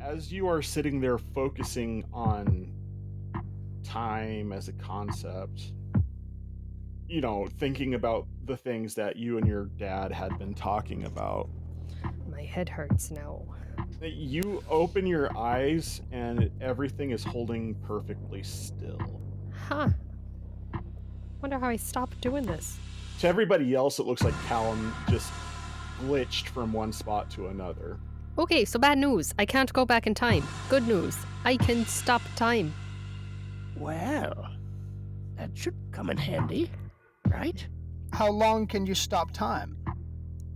As you are sitting there focusing on time as a concept, thinking about the things that you and your dad had been talking about, My head hurts now. you open your eyes and everything is holding perfectly still. Huh. Wonder how I stopped doing this. To everybody else, it looks like Callum just glitched from one spot to another. Okay, so bad news. I can't go back in time. Good news. I can stop time. Well, that should come in handy, right? How long can you stop time?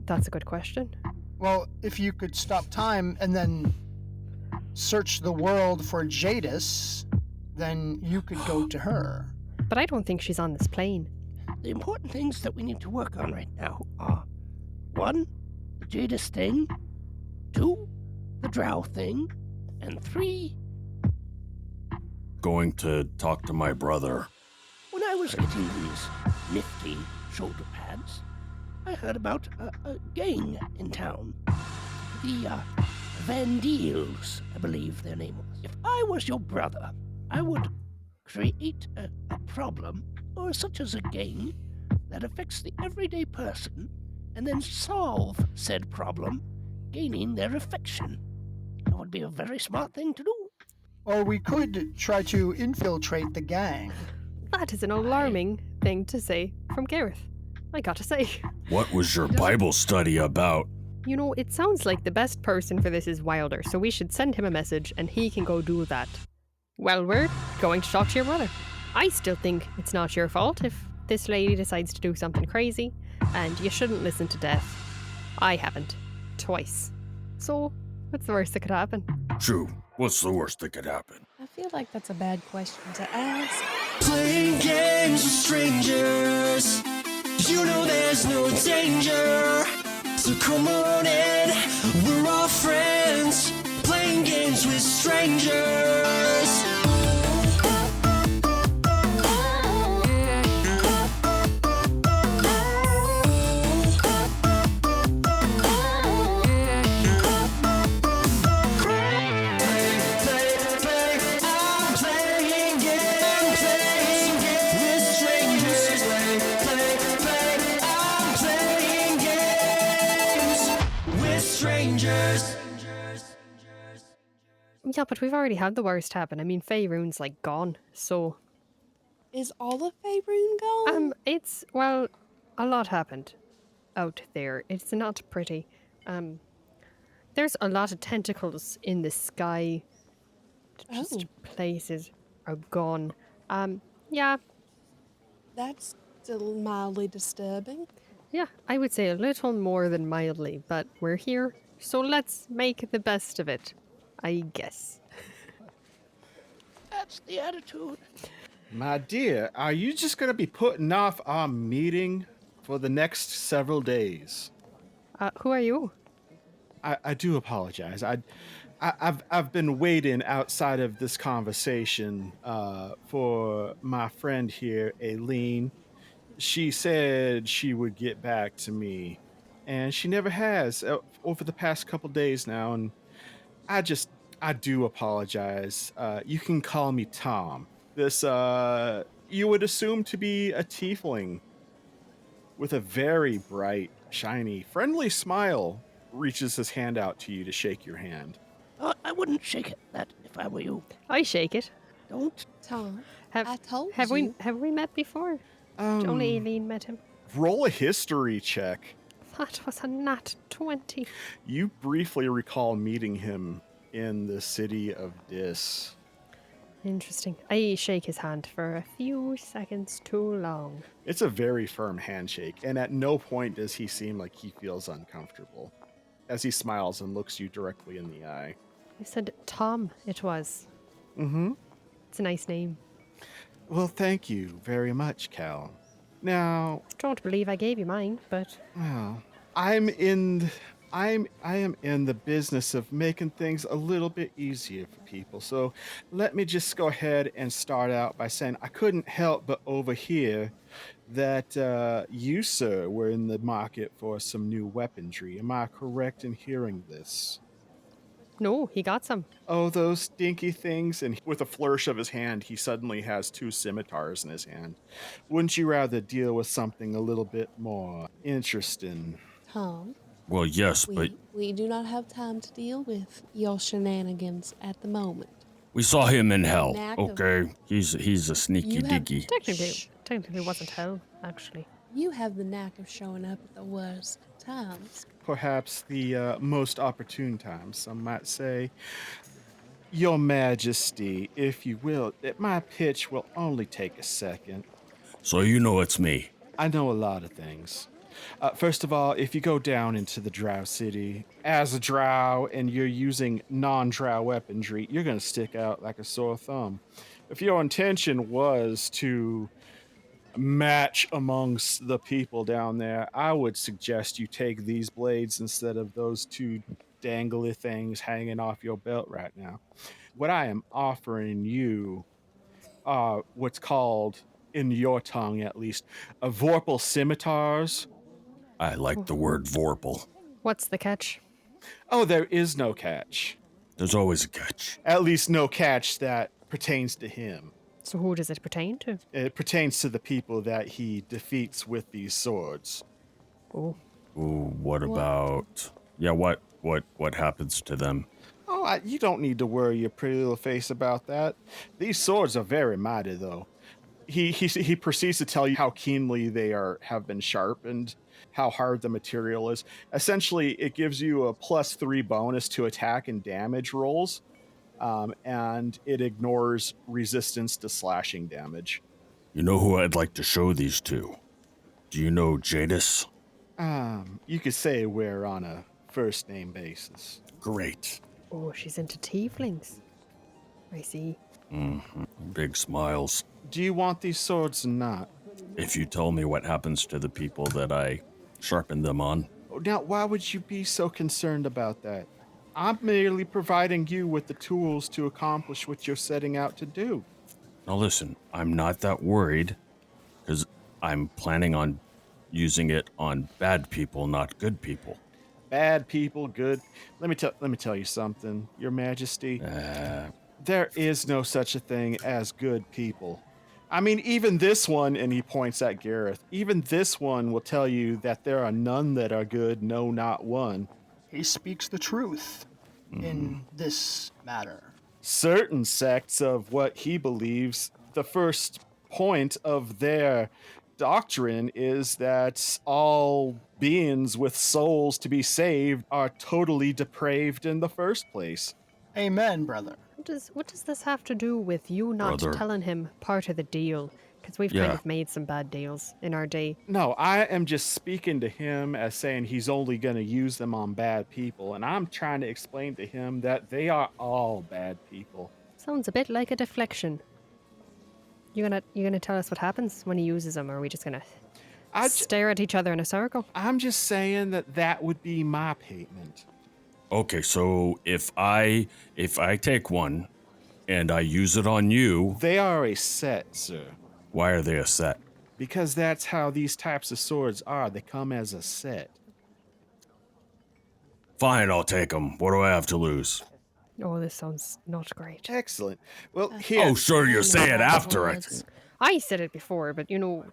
That's a good question. Well, if you could stop time and then search the world for Jadis, then you could go to her. But I don't think she's on this plane. The important things that we need to work on right now are 1, the Jadis thing, 2, the Drow thing, and 3, going to talk to my brother. when I was getting these nifty shoulder pads, I heard about a gang in town. The Vandals, I believe their name was. If I was your brother, I would create a problem, or such as a gang, that affects the everyday person, and then solve said problem, gaining their affection. That would be a very smart thing to do. Or we could try to infiltrate the gang. That is an alarming thing to say from Gareth. I gotta say. What was your Bible study about? It sounds like the best person for this is Wilder, so we should send him a message and he can go do that. Well, we're going to talk to your brother. I still think it's not your fault if this lady decides to do something crazy, and you shouldn't listen to Death. I haven't. Twice. So, what's the worst that could happen? True. What's the worst that could happen? I feel like that's a bad question to ask. Playing games with strangers, you know there's no danger. So come on in, we're all friends. Playing games with strangers. Yeah, but we've already had the worst happen. I mean, Faerun's gone, so... Is all of Faerun gone? A lot happened out there. It's not pretty. There's a lot of tentacles in the sky. Just places are gone. Yeah. That's still mildly disturbing. Yeah, I would say a little more than mildly, but we're here, so let's make the best of it, I guess. That's the attitude. My dear, are you just going to be putting off our meeting for the next several days? Who are you? I do apologize. I've been waiting outside of this conversation for my friend here, Aileen. She said she would get back to me, and she never has over the past couple days now, and I do apologize. You can call me Tom. This, you would assume to be a tiefling with a very bright, shiny, friendly smile, reaches his hand out to you to shake your hand. I wouldn't shake it, that if I were you. I shake it. Don't. Tom, Have, I told have you. Have we met before? Only Aileen met him. Roll a history check. That was a nat 20. You briefly recall meeting him in the city of Dis. Interesting. I shake his hand for a few seconds too long. It's a very firm handshake, and at no point does he seem like he feels uncomfortable as he smiles and looks you directly in the eye. You said Tom, it was. Mm-hmm. It's a nice name. Well, thank you very much, Cal. Now, Don't believe I gave you mine, but well, I am in the business of making things a little bit easier for people. So let me just go ahead and start out by saying I couldn't help but overhear that you, sir, were in the market for some new weaponry. Am I correct in hearing this? No, he got some. Oh, those stinky things. And with a flourish of his hand, he suddenly has 2 scimitars in his hand. Wouldn't you rather deal with something a little bit more interesting? Tom, Well, yes, but we do not have time to deal with your shenanigans at the moment. we saw him in hell. Knack of- Okay, he's a sneaky You have- diggy. Technically it wasn't hell, actually. You have the knack of showing up at the worst times. Perhaps the most opportune times, some might say. Your Majesty, if you will, my pitch will only take a second. So you know it's me. I know a lot of things. First of all, if you go down into the Drow City as a Drow and you're using non-Drow weaponry, you're going to stick out like a sore thumb. If your intention was to match amongst the people down there, I would suggest you take these blades instead of those 2 dangly things hanging off your belt right now. What I am offering you are what's called, in your tongue at least, vorpal scimitars. I like the word vorpal. What's the catch? Oh, there is no catch. There's always a catch. At least no catch that pertains to him. So who does it pertain to? It pertains to the people that he defeats with these swords. Oh. Ooh, what about... Yeah, what happens to them? Oh, you don't need to worry your pretty little face about that. These swords are very mighty, though. He proceeds to tell you how keenly they have been sharpened, how hard the material is. Essentially, it gives you a +3 bonus to attack and damage rolls, and it ignores resistance to slashing damage. You know who I'd like to show these to? Do you know Jadis? You could say we're on a first name basis. Great. Oh, she's into tieflings. I see. Big smiles. Do you want these swords or not? If you tell me what happens to the people that I sharpen them on. Now, why would you be so concerned about that? I'm merely providing you with the tools to accomplish what you're setting out to do. Now listen, I'm not that worried, because I'm planning on using it on bad people, not good people. Bad people, good. Let me tell you something, Your Majesty. There is no such a thing as good people. I mean, even this one, and he points at Gareth, even this one will tell you that there are none that are good, no, not one. He speaks the truth in this matter. Certain sects of what he believes, the first point of their doctrine is that all beings with souls to be saved are totally depraved in the first place. Amen, brother. What does this have to do with you not Brother. telling him part of the deal? Because we've kind Yeah. of made some bad deals in our day. No, I am just speaking to him as saying he's only going to use them on bad people, and I'm trying to explain to him that they are all bad people. Sounds a bit like a deflection. You gonna tell us what happens when he uses them, or are we just gonna stare at each other in a circle? I'm just saying that would be my payment. Okay, so if I take one and I use it on you, They are a set, sir, why are they a set? because that's how these types of swords are. They come as a set. Fine, I'll take them. What do I have to lose? Oh, this sounds not great. Excellent. Well, here. Oh, sure, you say it after it. I said it before, but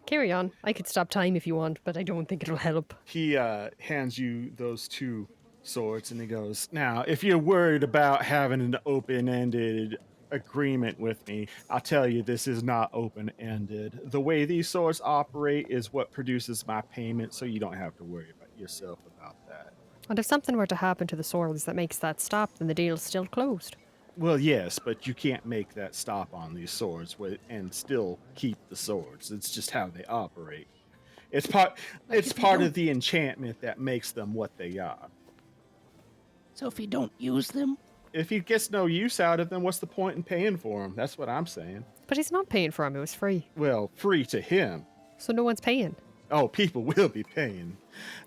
carry on. I could stop time if you want, but I don't think it'll help. He hands you those 2 swords, and he goes, "Now, if you're worried about having an open-ended agreement with me, I'll tell you this is not open-ended. The way these swords operate is what produces my payment, so you don't have to worry about yourself about that." And if something were to happen to the swords that makes that stop, then the deal's still closed. Well, yes, but you can't make that stop on these swords and still keep the swords. It's just how they operate. It's part of the enchantment that makes them what they are. So if you don't use them, If he gets no use out of them, what's the point in paying for them? That's what I'm saying. But he's not paying for them, it was free. Well, free to him. So no one's paying. Oh, people will be paying.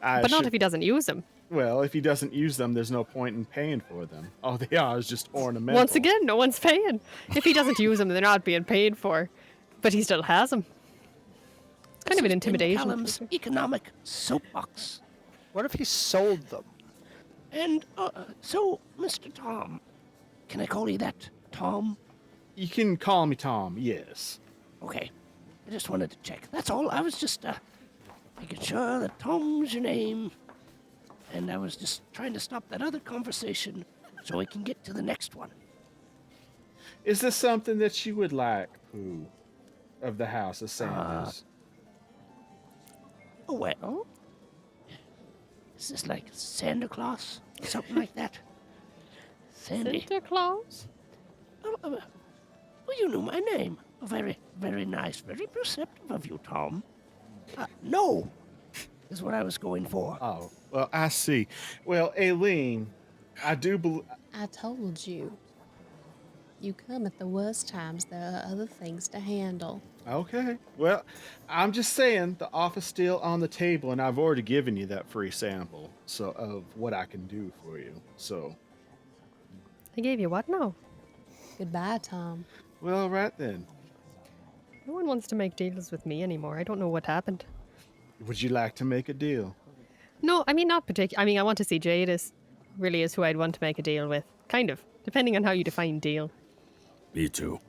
But not if he doesn't use them. Well, if he doesn't use them, there's no point in paying for them. All they are is just ornamental. Once again, no one's paying. If he doesn't use them, they're not being paid for. But he still has them. It's kind of an intimidation. Callum's economic soapbox. What if he sold them? And, so, Mr. Tom, can I call you that, Tom? You can call me Tom, yes. Okay. I just wanted to check. That's all. I was just, making sure that Tom's your name. And I was just trying to stop that other conversation so we can get to the next one. Is this something that you would like, Pooh, of the House of Sanders? Oh, well. Is this like Santa Claus? Something like that? Sandy. Santa Claus? Well, you knew my name. Very, very nice. Very perceptive of you, Tom. No, is what I was going for. Oh, well, I see. Well, Aileen, I do believe... I told you. You come at the worst times. There are other things to handle. Okay. Well, I'm just saying the offer's still on the table, and I've already given you that free sample of what I can do for you. So, I gave you what now? Goodbye, Tom. well, right then. No one wants to make deals with me anymore. I don't know what happened. Would you like to make a deal? No, I mean, not particular. I mean, I want to see Jadis. Really is who I'd want to make a deal with. Kind of. Depending on how you define deal. Me too.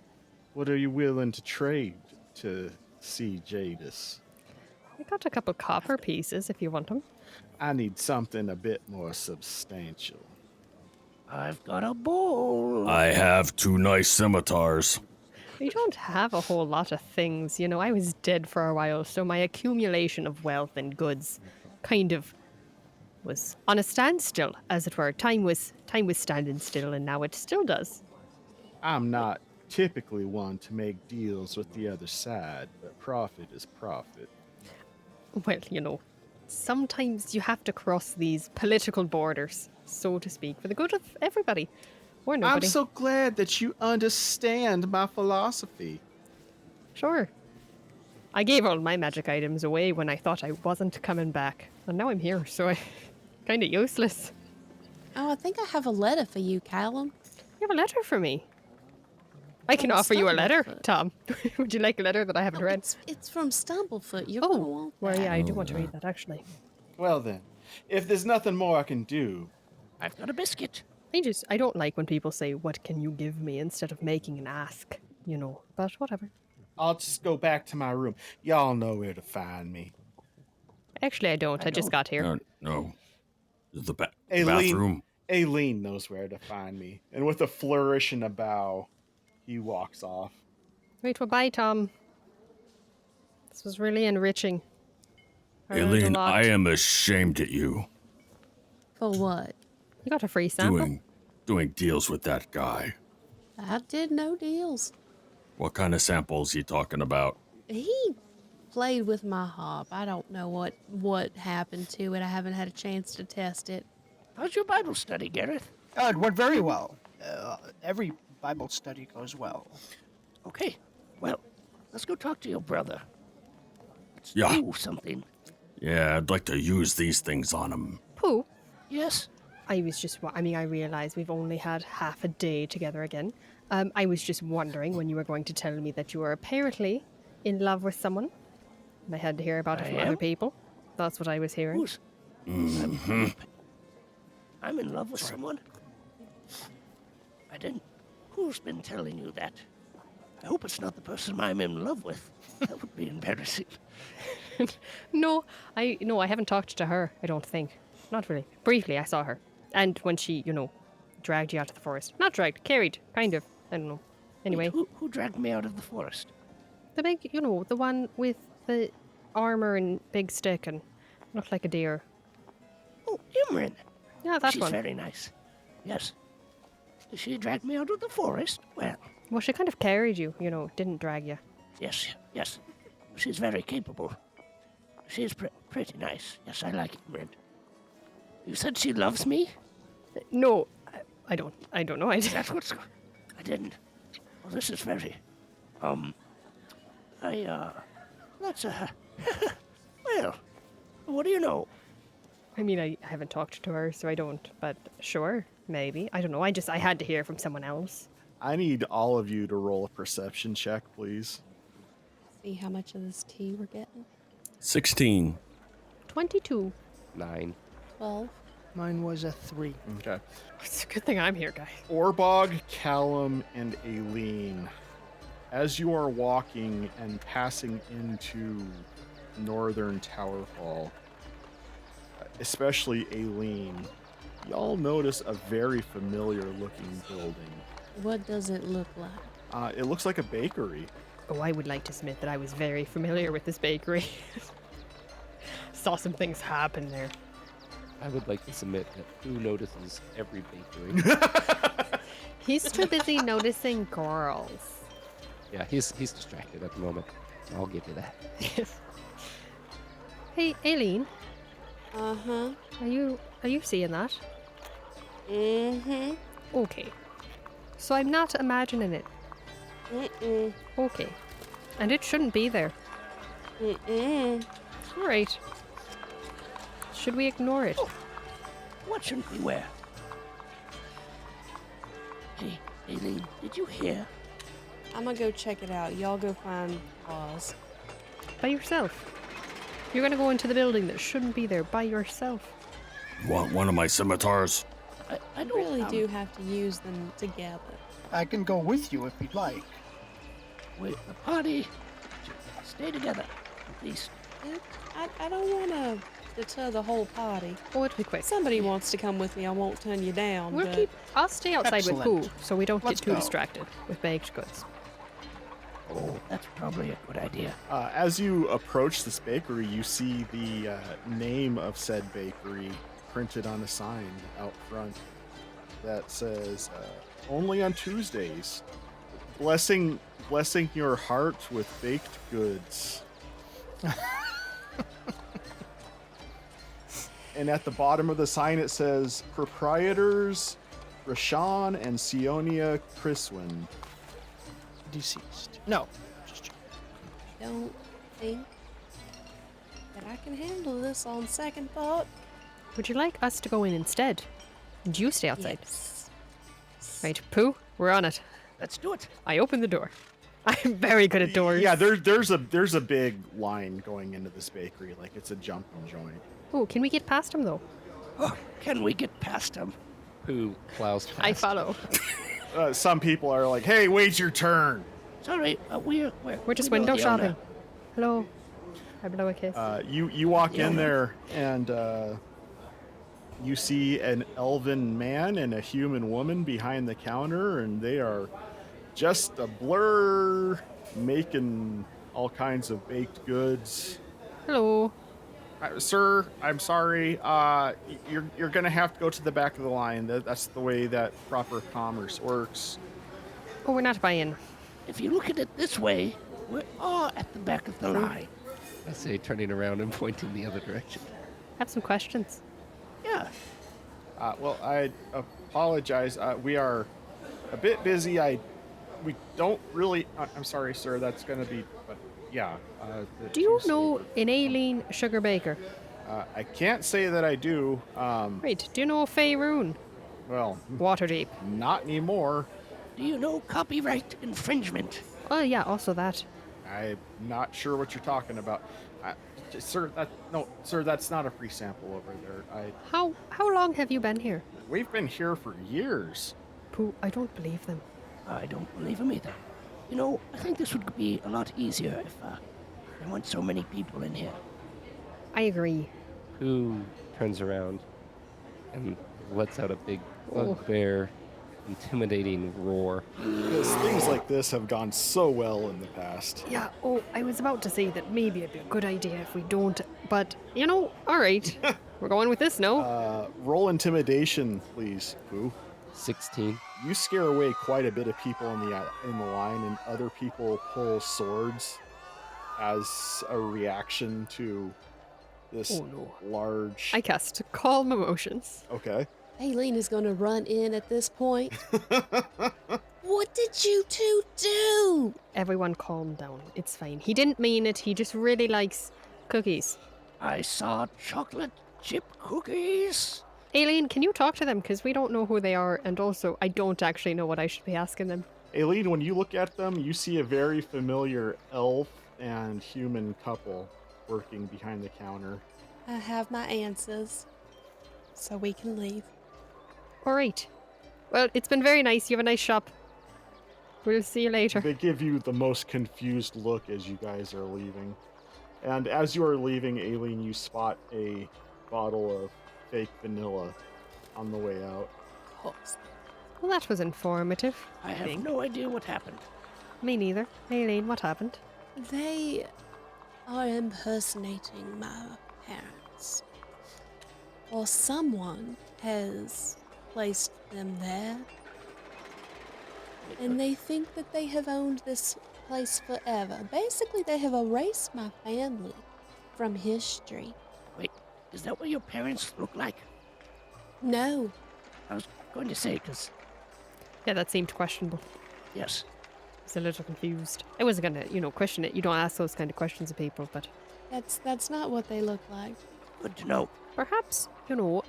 What are you willing to trade to see Jadis? I got a couple copper pieces if you want them. I need something a bit more substantial. I've got a bowl. I have 2 nice scimitars. We don't have a whole lot of things. You know, I was dead for a while, so my accumulation of wealth and goods kind of was on a standstill, as it were. Time was standing still, and now it still does. I'm not typically one to make deals with the other side, but profit is profit. Well, you know, sometimes you have to cross these political borders, so to speak, for the good of everybody. Or nobody. I'm so glad that you understand my philosophy. Sure. I gave all my magic items away when I thought I wasn't coming back. And now I'm here, so I kind of useless. Oh, I think I have a letter for you, Callum. You have a letter for me. I can offer you a letter, Tom. Would you like a letter that I haven't read? It's from Stumblefoot. You're gonna want Well, that. yeah, I do want to read that, actually. Well then, if there's nothing more I can do, I've got a biscuit. I don't like when people say, what can you give me, instead of making an ask, you know, but whatever. I'll just go back to my room. Y'all know where to find me. Actually, I don't. I just got here. No. The Aileen, bathroom. Aileen knows where to find me. And with a flourish and a bow, he walks off. Right, well, bye, Tom. This was really enriching. I learned a Aileen, lot. I am ashamed at you. For what? You got a free sample? Doing deals with that guy. I did no deals. What kind of samples he talking about? He played with my harp. I don't know what happened to it. I haven't had a chance to test it. How's your Bible study, Gareth? It went very well. Every Bible study goes well. Okay, well, let's go talk to your brother. Let's Yeah. do something. Yeah, I'd like to use these things on him. Pooh. Yes? I realize we've only had half a day together again. I was just wondering when you were going to tell me that you were apparently in love with someone. And I had to hear about it I from am? other people. That's what I was hearing. Who's? I'm in love with someone? I didn't. Who's been telling you that? I hope it's not the person I'm in love with. That would be embarrassing. No, I haven't talked to her, I don't think. Not really. Briefly, I saw her. And when she, dragged you out of the forest. Not dragged, carried, kind of. I don't know. Anyway, Wait, who dragged me out of the forest? the big, the one with the armor and big stick and looked like a deer. Oh, Emrine. Yeah, that She's one. very nice. Yes. She dragged me out of the forest? Well, Well, she kind of carried you, didn't drag you. yes. She's very capable. She's pretty nice. Yes, I like Emrine. You said she loves me? No, I don't know. That's what's... I didn't. Well, this is very... That's well, what do you know? I mean, I haven't talked to her, so I don't. But sure, maybe. I don't know. I had to hear from someone else. I need all of you to roll a perception check, please. See how much of this tea we're getting. 16. 22. 9. 12. Mine was a 3. Okay. It's a good thing I'm here, guys. Orbog, Callum, and Aileen. As you are walking and passing into northern Towerfall, especially Aileen, y'all notice a very familiar looking building. What does it look like? It looks like a bakery. Oh, I would like to submit that I was very familiar with this bakery. Saw some things happen there. I would like to submit that who notices every bakery. He's too busy noticing girls. Yeah, he's distracted at the moment. I'll give you that. Hey, Aileen, Uh-huh. are you seeing that? Mm-hmm. Okay. So I'm not imagining it. Mm-mm. Okay. And it shouldn't be there. Mm-mm. All right. Should we ignore it? What shouldn't we wear? Hey, Aileen, did you hear? I'm gonna go check it out. Y'all go find Oz. By yourself. You're gonna go into the building that shouldn't be there by yourself. Want one of my scimitars? I I don't really do have to use them together. I can go with you if you'd like. Wait, the party should stay together, at least. I don't want to deter the whole party. Oh, it'll be quick. If somebody wants to come with me, I won't turn you down. but I'll stay outside with Excellent. Pooh so we don't Let's get too go. distracted with baked goods. Oh, that's probably a good idea. As you approach this bakery, you see the name of said bakery printed on a sign out front that says, only on Tuesdays. Blessing your heart with baked goods. And at the bottom of the sign it says, proprietors Rashawn and Sionia Criswin. Deceased. No. Just joking. don't think that I can handle this on second thought. Would you like us to go in instead? And you stay outside. Yes. Right, Pooh, we're on it. Let's do it. I open the door. I'm very good at doors. Yeah, there's a big line going into this bakery, like it's a jumping joint. Oh, can we get past him though? Oh, can we get past him? Who plows past? I follow. Some people are like, "Hey, wait your turn." Sorry, we're We're just we know window the shopping. owner. Hello. I blow a kiss. You walk in there and you see an elven man and a human woman behind the counter, and they are just a blur, making all kinds of baked goods. Hello. Sir, I'm sorry. You're gonna have to go to the back of the line. That's the way that proper commerce works. Oh, we're not buying. If you look at it this way, we're all at the back of the line. I say, turning around and pointing the other direction. Have some questions. Yeah. Well, I apologize. We are a bit busy. We don't really. I'm sorry, sir. That's gonna be. But yeah. Do you know an Aileen Sugar Baker? I can't say that I do. Right. Do you know Faerun? Well, Waterdeep. not anymore. Do you know copyright infringement? Oh, yeah, also that. I'm not sure what you're talking about. Sir, that's not a free sample over there. How long have you been here? We've been here for years. Pooh, I don't believe them. I don't believe him either. You know, I think this would be a lot easier if there weren't so many people in here. I agree. Who turns around and lets out a big, Oh. bugbear, intimidating roar. Because things like this have gone so well in the past. Yeah, oh, I was about to say that maybe it'd be a good idea if we don't, but, you know, alright. We're going with this, no? Roll intimidation, please, Boo. 16. You scare away quite a bit of people in the line, and other people pull swords as a reaction to this Oh, no. large. I cast Calm Emotions. Okay. Aileen is going to run in at this point. What did you two do? Everyone calm down. It's fine. He didn't mean it. He just really likes cookies. I saw chocolate chip cookies. Aileen, can you talk to them? Because we don't know who they are, and also, I don't actually know what I should be asking them. Aileen, when you look at them, you see a very familiar elf and human couple working behind the counter. I have my answers. so we can leave. All right. Well, it's been very nice. You have a nice shop. We'll see you later. They give you the most confused look as you guys are leaving. And as you are leaving, Aileen, you spot a bottle of fake vanilla on the way out. Of course. Well, that was informative. I have no idea what happened. Me neither. Aileen, what happened? They are impersonating my parents. Or someone has placed them there. And they think that they have owned this place forever. Basically, they have erased my family from history. Wait, is that what your parents look like? No. I was going to say, because, Yeah, that seemed questionable. yes, I was a little confused. I wasn't gonna, question it. You don't ask those kind of questions of people, but That's not what they look like. good to know. perhaps,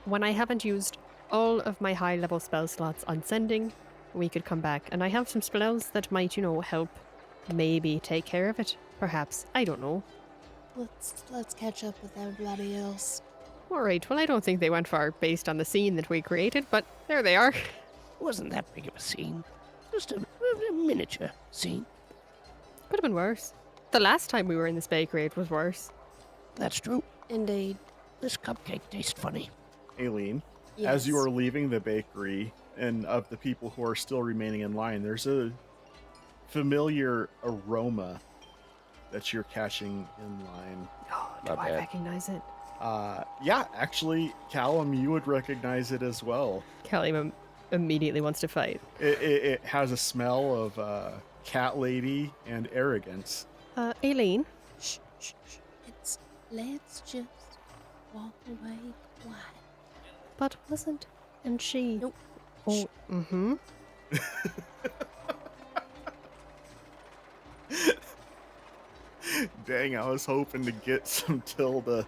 when I haven't used all of my high-level spell slots on sending, we could come back. And I have some spells that might, help maybe take care of it. Perhaps. I don't know. Let's catch up with everybody else. Alright, well, I don't think they went far based on the scene that we created, but there they are. It wasn't that big of a scene. Just a miniature scene. Could have been worse. The last time we were in this bakery, it was worse. That's true. Indeed. This cupcake tastes funny. Aileen, Yes. as you are leaving the bakery, and of the people who are still remaining in line, there's a familiar aroma that you're catching in line. Oh, do Not I bad. recognize it? Yeah, actually, Callum, you would recognize it as well. Kelly immediately wants to fight. It has a smell of cat lady and arrogance. Aileen? Shh. Let's just walk away quiet. But wasn't. And she. Nope. Oh, mm-hmm. Dang, I was hoping to get some Tilda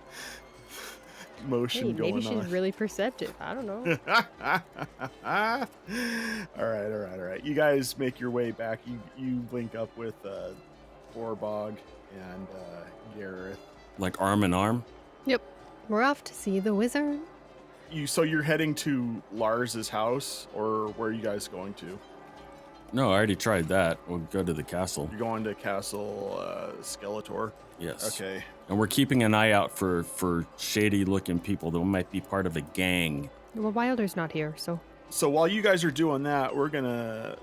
motion Hey, going maybe she's on. really perceptive. I don't know. all right. You guys make your way back. You link up with Orbog and Gareth. Like arm in arm? Yep. We're off to see the wizard. So you're heading to Lars's house, or where are you guys going to? No, I already tried that. We'll go to the castle. You're going to Castle Skeletor. Yes. Okay. And we're keeping an eye out for shady looking people that might be part of a gang. Well, Wilder's not here, so. So while you guys are doing that, we're gonna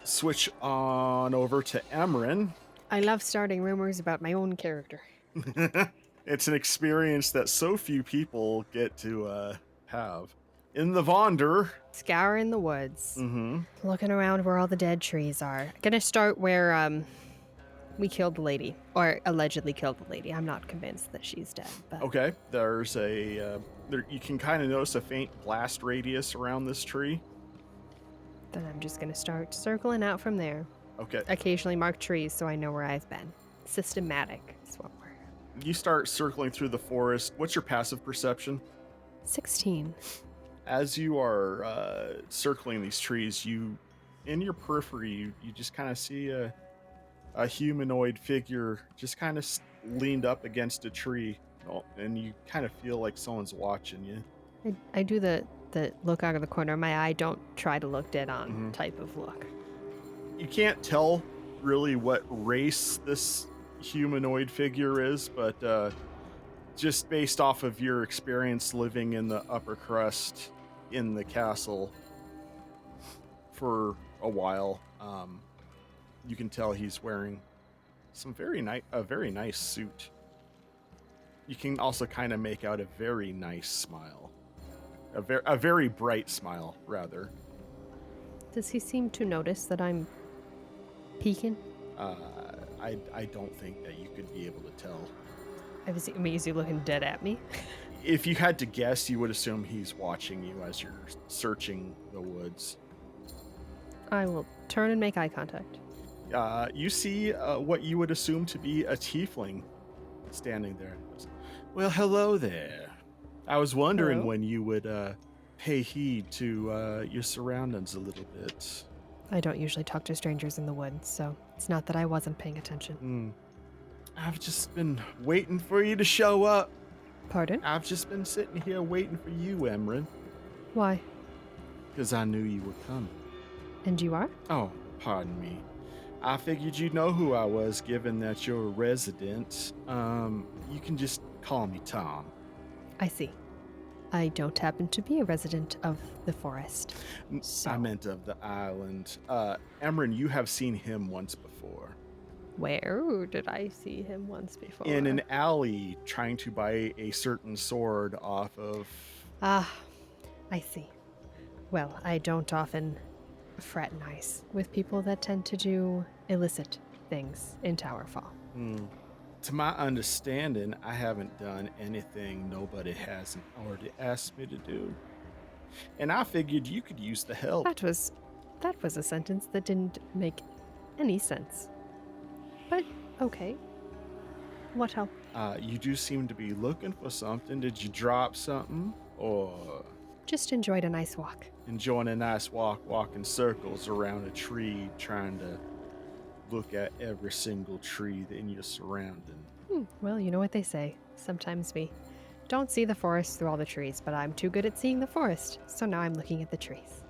switch on over to Emrine. I love starting rumors about my own character. It's an experience that so few people get to have. In the Vonder. Scouring the woods. Mm-hmm. Looking around where all the dead trees are. Gonna start where we killed the lady. Or allegedly killed the lady. I'm not convinced that she's dead. But Okay. There's a you can kind of notice a faint blast radius around this tree. then I'm just gonna start circling out from there. Okay. Occasionally mark trees so I know where I've been. Systematic is what we're. You start circling through the forest. What's your passive perception? 16. As you are circling these trees, in your periphery, you just kind of see a humanoid figure just kind of leaned up against a tree, and you kind of feel like someone's watching you. I do the look out of the corner of my eye, don't try to look dead on Mhm. type of look. You can't tell really what race this humanoid figure is, but just based off of your experience living in the upper crust in the castle for a while, you can tell he's wearing a very nice suit. You can also kind of make out a very nice smile, a very bright smile, rather. Does he seem to notice that I'm peeking? I don't think that you could be able to tell. Is he looking dead at me? If you had to guess, you would assume he's watching you as you're searching the woods. I will turn and make eye contact. You see what you would assume to be a tiefling standing there. Well, hello there. I was wondering Hello? when you would pay heed to your surroundings a little bit. I don't usually talk to strangers in the woods, so it's not that I wasn't paying attention. I've just been waiting for you to show up. Pardon? I've just been sitting here waiting for you, Emrine, Why? because I knew you were coming. And you are? Oh, pardon me. I figured you'd know who I was, given that you're a resident. You can just call me Tom. I see. I don't happen to be a resident of the forest. So, I meant of the island. Emrine, you have seen him once before. where did I see him once before? In an alley, trying to buy a certain sword off of... Ah, I see. Well, I don't often fraternize with people that tend to do illicit things in Towerfall. To my understanding, I haven't done anything nobody hasn't already asked me to do. And I figured you could use the help. That was a sentence that didn't make any sense. But okay. What help? You do seem to be looking for something. Did you drop something? Or Just enjoyed a nice walk. enjoying a nice walk, walking circles around a tree, trying to look at every single tree in your surrounding? Well, you know what they say. Sometimes we don't see the forest through all the trees, but I'm too good at seeing the forest, so now I'm looking at the trees.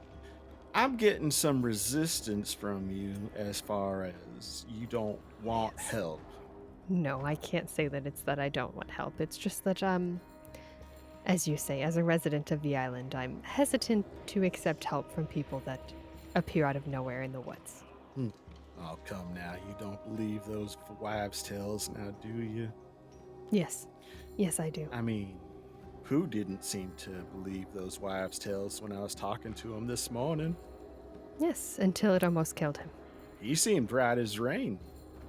I'm getting some resistance from you as far as you don't want help. No, I can't say that it's that I don't want help. It's just that, as you say, as a resident of the island, I'm hesitant to accept help from people that appear out of nowhere in the woods. Oh, come now. You don't believe those wives' tales now, do you? Yes. Yes, I do. I mean, who didn't seem to believe those wives' tales when I was talking to him this morning? Yes, until it almost killed him. He seemed right as rain.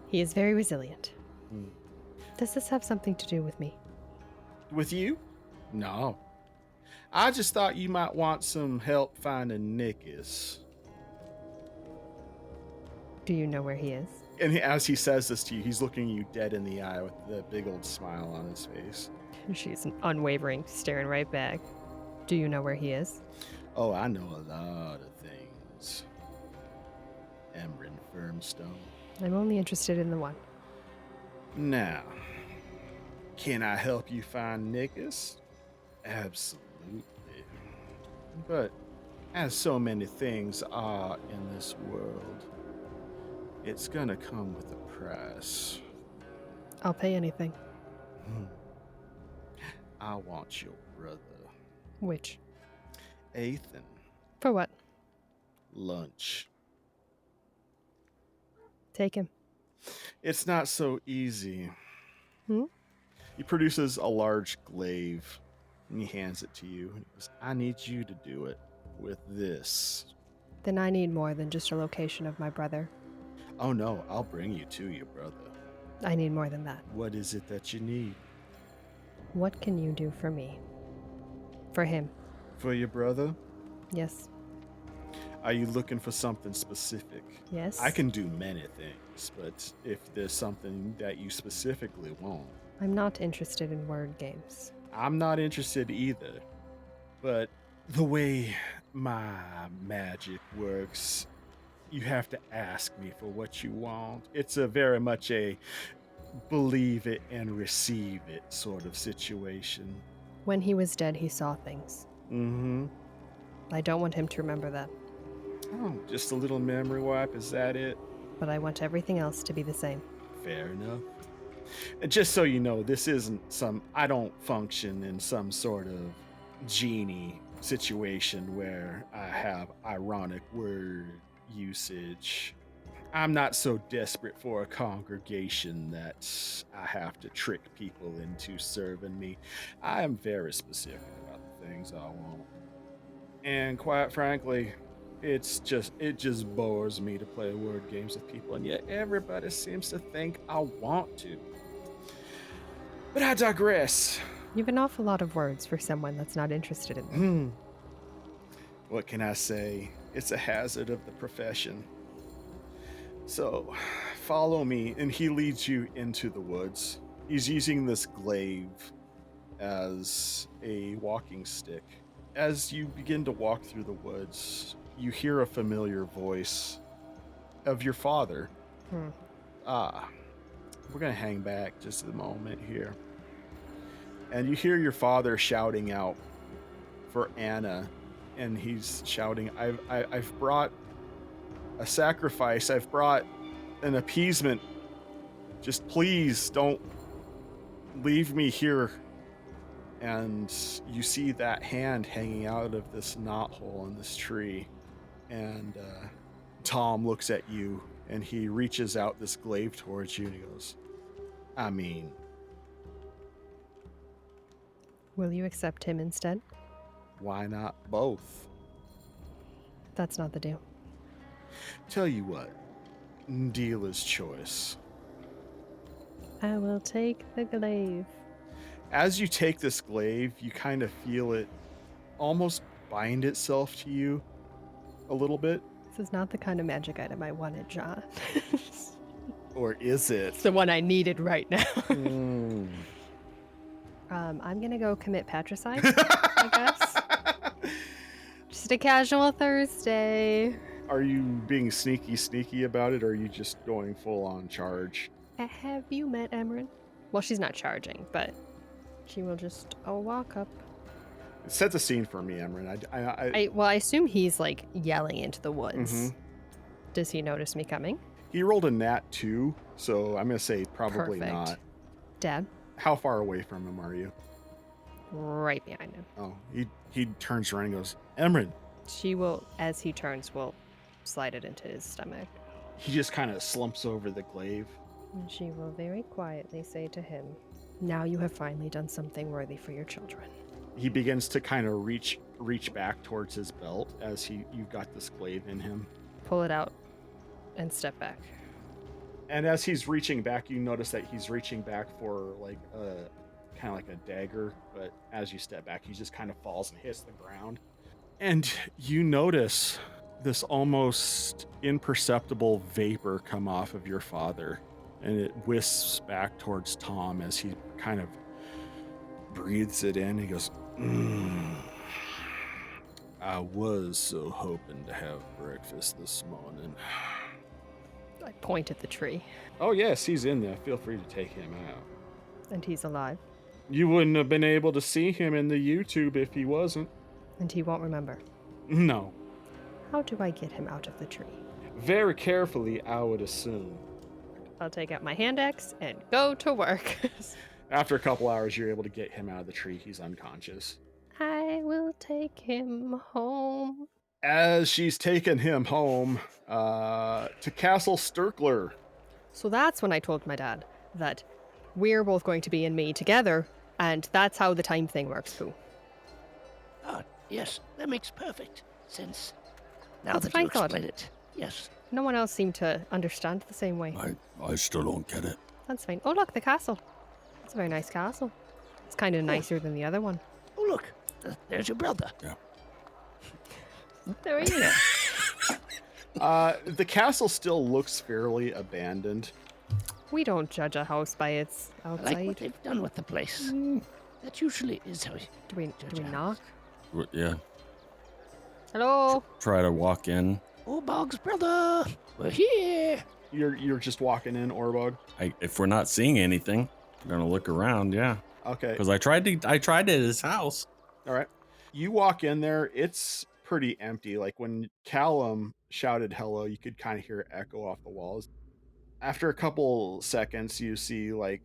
He is very resilient. Does this have something to do with me? With you? No. I just thought you might want some help finding Nickus. Do you know where he is? And as he says this to you, he's looking you dead in the eye with the big old smile on his face. She's unwavering, staring right back. Do you know where he is? Oh, I know a lot of things. Emrine Firmstone. I'm only interested in the one. Now, can I help you find Nickus? Absolutely. But as so many things are in this world, it's gonna come with a price. I'll pay anything. I want your brother, Which? Ethan. For what? Lunch. Take him. It's not so easy. Hmm? He produces a large glaive and he hands it to you. And he goes, I need you to do it with this. Then I need more than just a location of my brother. Oh no, I'll bring you to your brother. I need more than that. What is it that you need? What can you do for me? For him. For your brother? Yes. Are you looking for something specific? Yes. I can do many things, but if there's something that you specifically want. I'm not interested in word games. I'm not interested either. But the way my magic works, you have to ask me for what you want. It's a very much a believe it and receive it sort of situation. When he was dead, he saw things. Mm-hmm. I don't want him to remember that. Oh, just a little memory wipe, is that it? But I want everything else to be the same. Fair enough. And just so you know, this isn't I don't function in some sort of genie situation where I have ironic word usage. I'm not so desperate for a congregation that I have to trick people into serving me. I am very specific about the things I want. And quite frankly, it just bores me to play word games with people, and yet everybody seems to think I want to. But I digress. You've an awful lot of words for someone that's not interested in them. What can I say? It's a hazard of the profession. So, follow me, and he leads you into the woods. He's using this glaive as a walking stick. As you begin to walk through the woods, you hear a familiar voice of your father. We're going to hang back just a moment here. And you hear your father shouting out for Anna, and he's shouting, I've brought a sacrifice. I've brought an appeasement. Just please don't leave me here. And you see that hand hanging out of this knothole in this tree. And Tom looks at you, and he reaches out this glaive towards you, and he goes, I mean... Will you accept him instead? Why not both? That's not the deal. Tell you what, dealer's choice. I will take the glaive. As you take this glaive, you kind of feel it almost bind itself to you a little bit. This is not the kind of magic item I wanted, John. Or is it? It's the one I needed right now. Mm. I'm gonna go commit patricide, I guess. Just a casual Thursday. Are you being sneaky about it, or are you just going full on charge? Have you met Emrine? Well, she's not charging, but she will just walk up. It sets a scene for me, Emrine. I assume he's like yelling into the woods. Mhm. Does he notice me coming? He rolled a nat 2, so I'm gonna say probably Perfect. not. Dad? How far away from him are you? Right behind him. Oh, he turns around and goes, Emrine. She will, as he turns, will slide it into his stomach. He just kind of slumps over the glaive. And she will very quietly say to him, now you have finally done something worthy for your children. He begins to kind of reach back towards his belt as you've got this glaive in him. Pull it out and step back. And as he's reaching back, you notice that he's reaching back for like a kind of like a dagger, but as you step back, he just kind of falls and hits the ground. And you notice this almost imperceptible vapor come off of your father, and it wisps back towards Tom as he kind of breathes it in. He goes, I was so hoping to have breakfast this morning. I point at the tree. Oh yes, he's in there. Feel free to take him out. And he's alive. You wouldn't have been able to see him in the YouTube if he wasn't. And he won't remember. No. How do I get him out of the tree? Very carefully, I would assume. I'll take out my hand axe and go to work. After a couple hours, you're able to get him out of the tree. He's unconscious. I will take him home. As she's taken him home to Castle Sturkler. So that's when I told my dad that we're both going to be in me together, and that's how the time thing works, Pooh. Ah, yes, that makes perfect sense. Now That's that what you I thought. explain it, yes. No one else seemed to understand the same way. I still don't get it. That's fine. Oh, look, the castle. It's a very nice castle. It's kind of nicer than the other one. Oh, look, there's your brother. Yeah. There he is. The castle still looks fairly abandoned. We don't judge a house by its I like outside. what they've done with the place. That usually is how you Do we judge a house. knock? Yeah. Hello? Try to walk in. Orbog's brother, we're here. You're just walking in, Orbog. If we're not seeing anything, we're gonna look around. Yeah. Okay. Because I tried at his house. All right. You walk in there, it's pretty empty. Like when Callum shouted hello, you could kind of hear it echo off the walls. After a couple seconds, you see like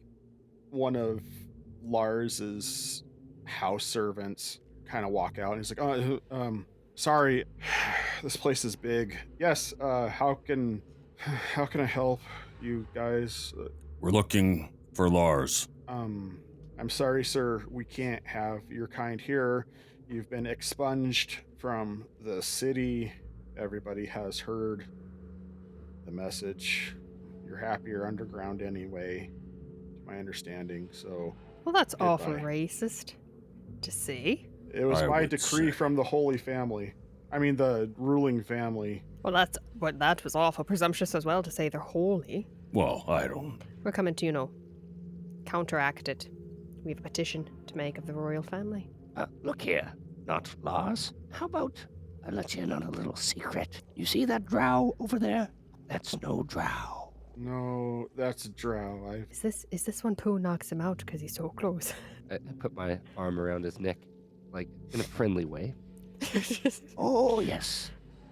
one of Lars's house servants kind of walk out, and he's like, sorry, this place is big. Yes, how can I help you guys? We're looking for Lars. I'm sorry, sir, we can't have your kind here. You've been expunged from the city. Everybody has heard the message. You're happier underground anyway, to my understanding, so... Well, that's Goodbye. awful racist to say. It was I my would decree say. from the Holy Family. I mean, the ruling family. Well, that was awful presumptuous as well to say they're holy. Well, I don't. We're coming to, counteract it. We have a petition to make of the royal family. Look here, not Lars. How about I let you in on a little secret? You see that drow over there? That's no drow. No, that's a drow. Is this when Pooh knocks him out because he's so close? I put my arm around his neck, like in a friendly way. Oh, yes.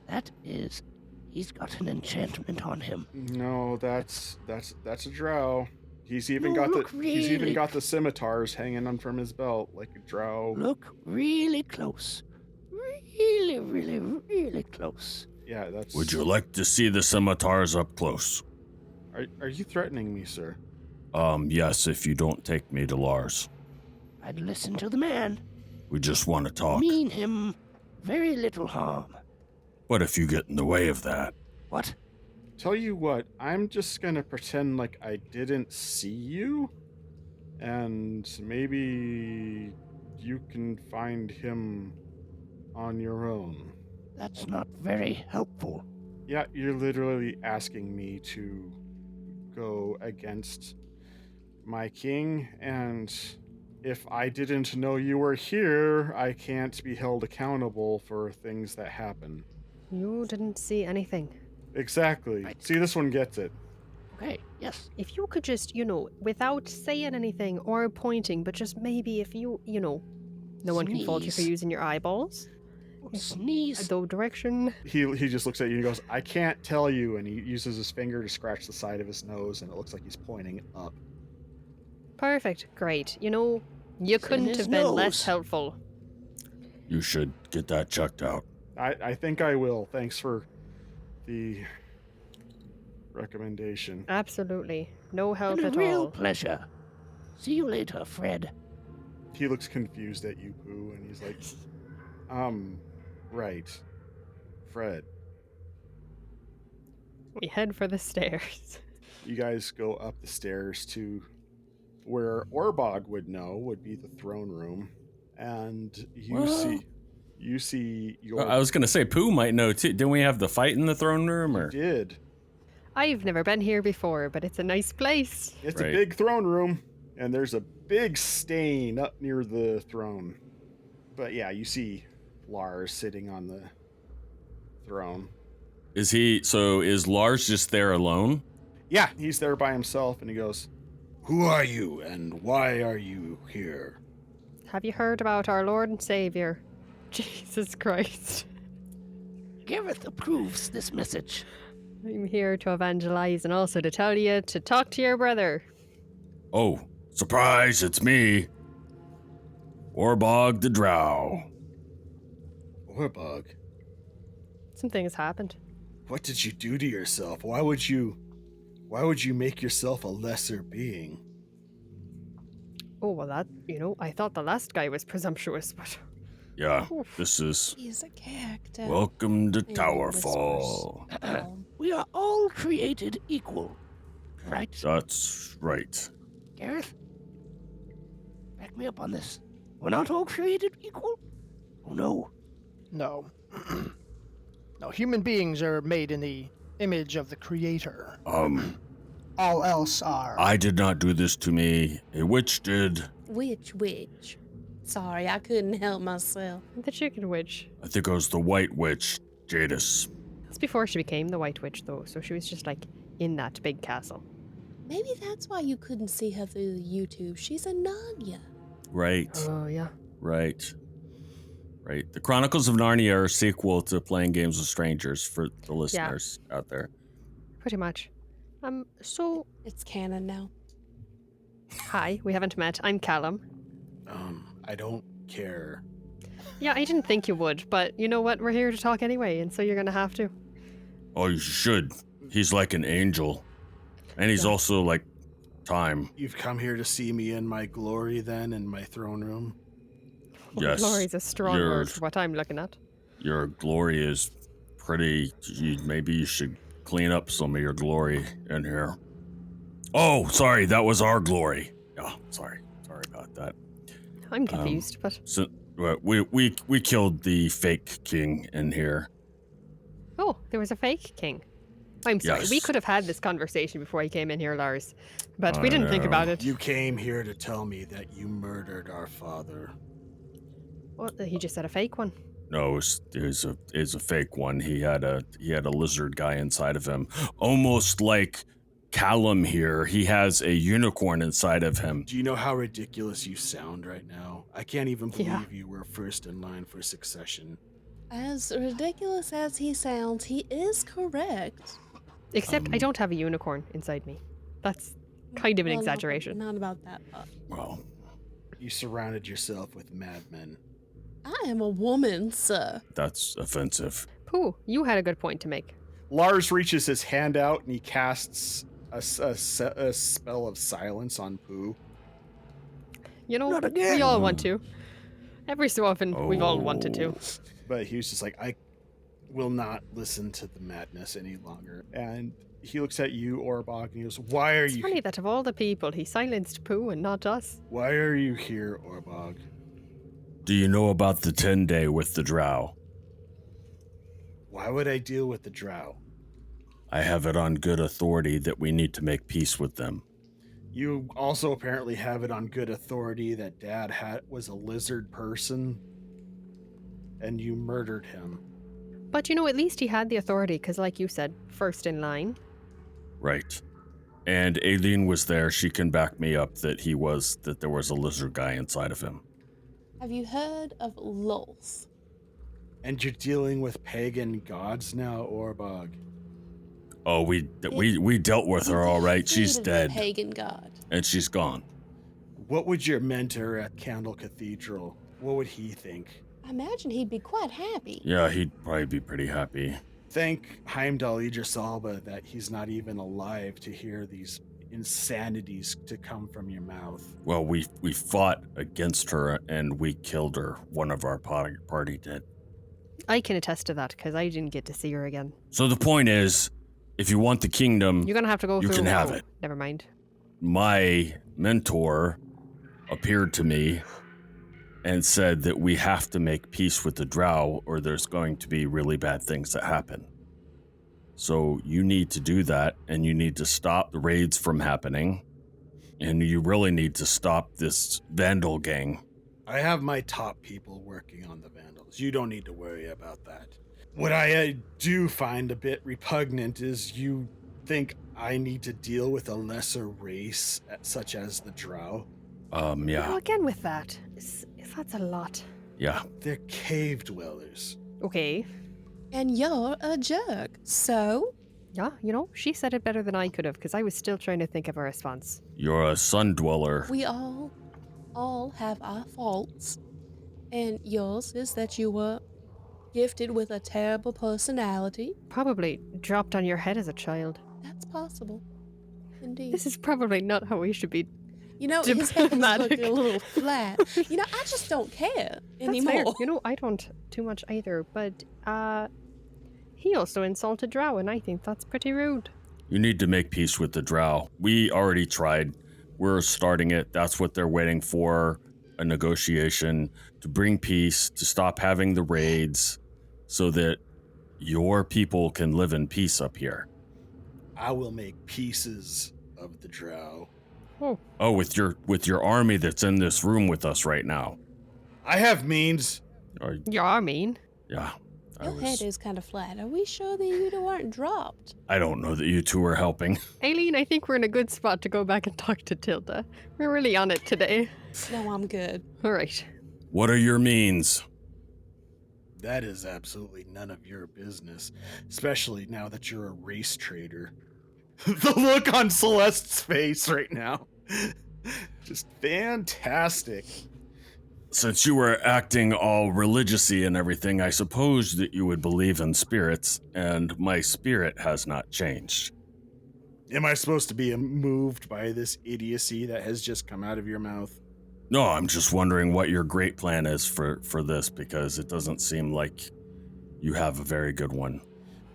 That is. He's got an enchantment on him. No, that's a drow. He's even No, got look he's even really- got the scimitars hanging on from his belt like a drow. Look really close. Really, really, really close. Yeah, that's. Would you like to see the scimitars up close? Are you threatening me, sir? Yes, if you don't take me to Lars. I'd listen to the man. We just want to talk. Mean him very little harm. What if you get in the way of that? What? Tell you what, I'm just gonna pretend like I didn't see you, and maybe you can find him on your own. That's not very helpful. Yeah, you're literally asking me to go against my king, and if I didn't know you were here, I can't be held accountable for things that happen. You didn't see anything. Exactly. Right. See, this one gets it. Okay, yes. If you could just, without saying anything or pointing, but just maybe if no one can fault you for Sneeze. using your eyeballs. Sneeze. The direction. He just looks at you and goes, I can't tell you, and he uses his finger to scratch the side of his nose, and it looks like he's pointing up. Perfect. Great. You couldn't his have been less nose. helpful. You should get that checked out. I think I will. Thanks for the recommendation. Absolutely. No help Been a at real all. pleasure. See you later, Fred. He looks confused at you, Pooh, and he's like, right. Fred. We head for the stairs. You guys go up the stairs to where Orbog would know would be the throne room, and you see your. I was gonna say Pooh might know too. Didn't we have the fight in the throne room? Or did. I've never been here before, but it's a nice place. It's Right. a big throne room, and there's a big stain up near the throne. But yeah, you see Lars sitting on the throne. is Lars just there alone? Yeah, he's there by himself, and he goes, "Who are you, and why are you here?" Have you heard about our Lord and Savior? Jesus Christ. Gareth approves this message. I'm here to evangelize and also to tell you to talk to your brother. Oh, surprise! It's me, Orbog the Drow. Orbog, Something has happened. what did you do to yourself? Why would you make yourself a lesser being? Oh, well, that, I thought the last guy was presumptuous, but Yeah, Oof. this is He's a character. welcome to Yeah, Towerfall. We are all created equal. Right, That's right. Gareth? Back me up on this. We're not all created equal? Oh no. No. No, human beings are made in the image of the Creator. All else are. I did not do this to me. A witch did. Which? Sorry, I couldn't help myself. the chicken witch. I think it was the White Witch, Jadis. That's before she became the White Witch, though, so she was just like in that big castle. Maybe that's why you couldn't see her through YouTube. She's a Narnia. Right, Oh, yeah. right. The Chronicles of Narnia are a sequel to Playing Games with Strangers for the listeners out there. Pretty much. So, It's canon now. hi, we haven't met. I'm Callum. I don't care. Yeah, I didn't think you would, but you know what? We're here to talk anyway, and so you're gonna have to. Oh, you should. He's like an angel. And he's also like time. You've come here to see me in my glory, then, in my throne room? Yes. Glory's a strong you're- word for what I'm looking at. Your glory is pretty. Maybe you should clean up some of your glory in here. Oh, sorry, that was our glory. Yeah, sorry about that. I'm confused, but So we killed the fake king in here. oh, there was a fake king. I'm sorry. We Yes. could have had this conversation before he came in here, Lars, but we I didn't think know. about it. You came here to tell me that you murdered our father. Well, he just said a fake one. No, it's a fake one. He had a lizard guy inside of him, almost like Callum here, he has a unicorn inside of him. Do you know how ridiculous you sound right now? I can't even believe Yeah. you were first in line for succession. As ridiculous as he sounds, he is correct. Except I don't have a unicorn inside me. That's kind of an Well, no, exaggeration. not about that part. Well, You surrounded yourself with madmen. I am a woman, sir. that's offensive. Pooh, you had a good point to make. Lars reaches his hand out and he casts a spell of silence on Pooh. You know, Not again. we all want to. Every so often, we've all wanted to. But he was just like, I will not listen to the madness any longer. And he looks at you, Orbog, and he goes, Why are It's you funny that of all the people, he silenced Pooh and not us. Why are you here, Orbog? Do you know about the 10-day with the drow? Why would I deal with the drow? I have it on good authority that we need to make peace with them. You also apparently have it on good authority that Dad was a lizard person, and you murdered him. But you know, at least he had the authority, because like you said, first in line. Right. And Aileen was there. She can back me up that there was a lizard guy inside of him. Have you heard of Lolth? And you're dealing with pagan gods now, Orbog. Oh, we dealt with her all right. She's Defeated the dead. pagan god. And she's gone. What would your mentor at Candle Cathedral, what would he think? I imagine he'd be quite happy. Yeah, he'd probably be pretty happy. Thank Heimdall Idris Alba that he's not even alive to hear these insanities to come from your mouth. Well, we fought against her and we killed her. One of our party did. I can attest to that, because I didn't get to see her again. So the point is, if you want the kingdom, You're going to have to go you through... can have oh, it. Never mind. My mentor appeared to me and said that we have to make peace with the drow or there's going to be really bad things that happen. So you need to do that, and you need to stop the raids from happening, and you really need to stop this vandal gang. I have my top people working on the Vandals. You don't need to worry about that. What I do find a bit repugnant is you think I need to deal with a lesser race, such as the drow. Well, Yeah. again with that, that's a lot. Yeah. They're cave dwellers. Okay. And you're a jerk. So? Yeah, you know, she said it better than I could have, because I was still trying to think of a response. You're a sun dweller. We all have our faults. And yours is that you were gifted with a terrible personality. Probably dropped on your head as a child. That's possible. Indeed. This is probably not how we should be. You know, his head's diplomatic. looking a little flat. You know, I just don't care anymore. That's fair. You know, I don't too much either, but he also insulted Drow, and I think that's pretty rude. You need to make peace with the drow. We already tried. We're starting it. That's what they're waiting for. A negotiation to bring peace, to stop having the raids, so that your people can live in peace up here. I will make pieces of the drow. Oh, with your army that's in this room with us right now. I have means. Or, You are mean. yeah. Your head is kind of flat. Are we sure that you two aren't dropped? I don't know that you two are helping. Aileen, I think we're in a good spot to go back and talk to Tilda. We're really on it today. No, I'm good. All right. What are your means? That is absolutely none of your business, especially now that you're a race trader. The look on Celeste's face right now. Just fantastic. Since you were acting all religious-y and everything, I suppose that you would believe in spirits, and my spirit has not changed. Am I supposed to be moved by this idiocy that has just come out of your mouth? No, I'm just wondering what your great plan is for this, because it doesn't seem like you have a very good one.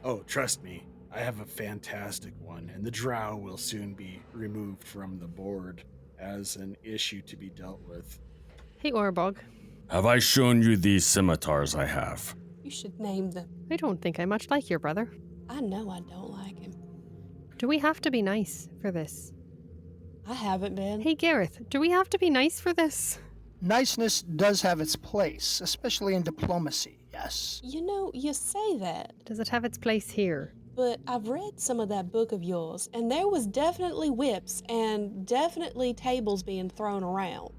Oh, trust me, I have a fantastic one, and the drow will soon be removed from the board as an issue to be dealt with. Hey, Orbog. Have I shown you these scimitars I have? You should name them. I don't think I much like your brother. I know I don't like him. Do we have to be nice for this? I haven't been. Hey, Gareth, do we have to be nice for this? Niceness does have its place, especially in diplomacy, yes. You know, you say that, Does it have its place here? but I've read some of that book of yours, and there was definitely whips and definitely tables being thrown around.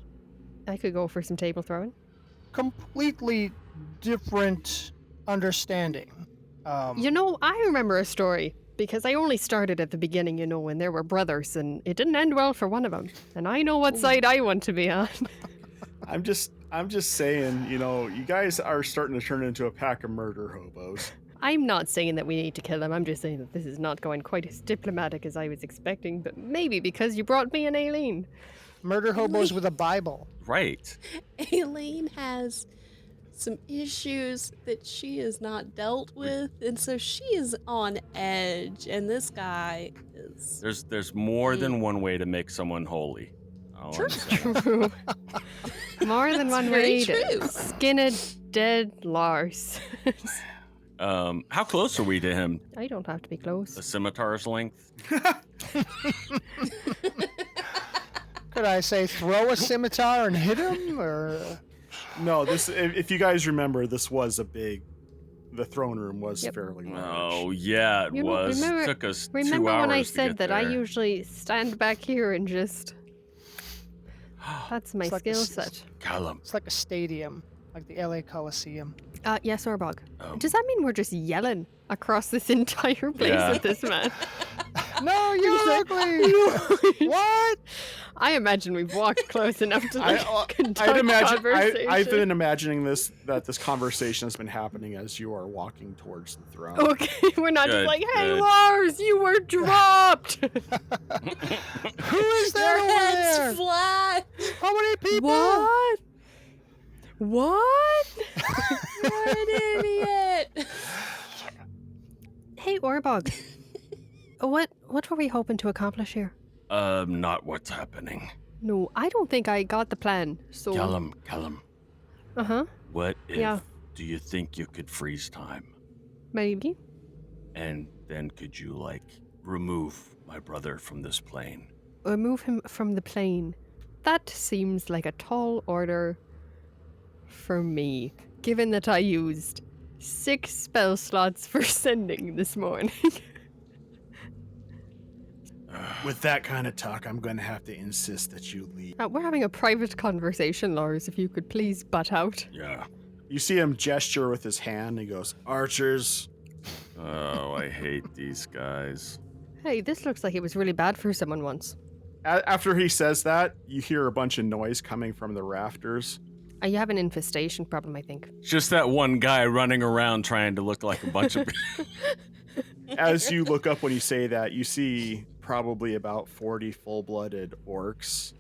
I could go for some table throwing. Completely different understanding. I remember a story because I only started at the beginning, when there were brothers, and it didn't end well for one of them. And I know what side I want to be on. I'm just saying, you guys are starting to turn into a pack of murder hobos. I'm not saying that we need to kill him. I'm just saying that this is not going quite as diplomatic as I was expecting, but maybe because you brought me an Aileen. Murder hobos with a Bible. Right. Aileen has some issues that she has not dealt with, and so she is on edge, and this guy is... There's more than one way to make someone holy. True. More than one way to skin a dead Lars. How close are we to him? I don't have to be close. A scimitar's length? Could I say throw a scimitar and hit him, or... No, if you guys remember, this was the throne room was fairly large. Oh, yeah, it was. It took us 2 hours Remember when I to said get that there. I usually stand back here and just... That's my It's like skill a set. Callum. It's like a stadium, like the LA Coliseum. Yes, Orbog. Does that mean we're just yelling across this entire place at this man? No, you ugly! What? I imagine we've walked close enough to conduct I've conversation. been imagining this conversation has been happening as you are walking towards the throne. Okay, we're not Good, just like, hey, good. Lars, you were dropped. Who is there Your over head's there? flat! How many people? What? What? What an idiot! Hey, Orbog. What were we hoping to accomplish here? Not what's happening. No, I don't think I got the plan. So. Callum, Uh-huh. what if, Yeah. do you think you could freeze time? Maybe. And then could you, remove my brother from this plane? Remove him from the plane. That seems like a tall order for me, given that I used 6 spell slots for sending this morning. With that kind of talk, I'm going to have to insist that you leave. We're having a private conversation, Lars, if you could please butt out. Yeah. You see him gesture with his hand. He goes, "Archers." Oh, I hate these guys. Hey, this looks like it was really bad for someone once. After he says that, you hear a bunch of noise coming from the rafters. You have an infestation problem, I think. Just that one guy running around trying to look like a bunch of... As you look up when you say that, you see probably about 40 full-blooded orcs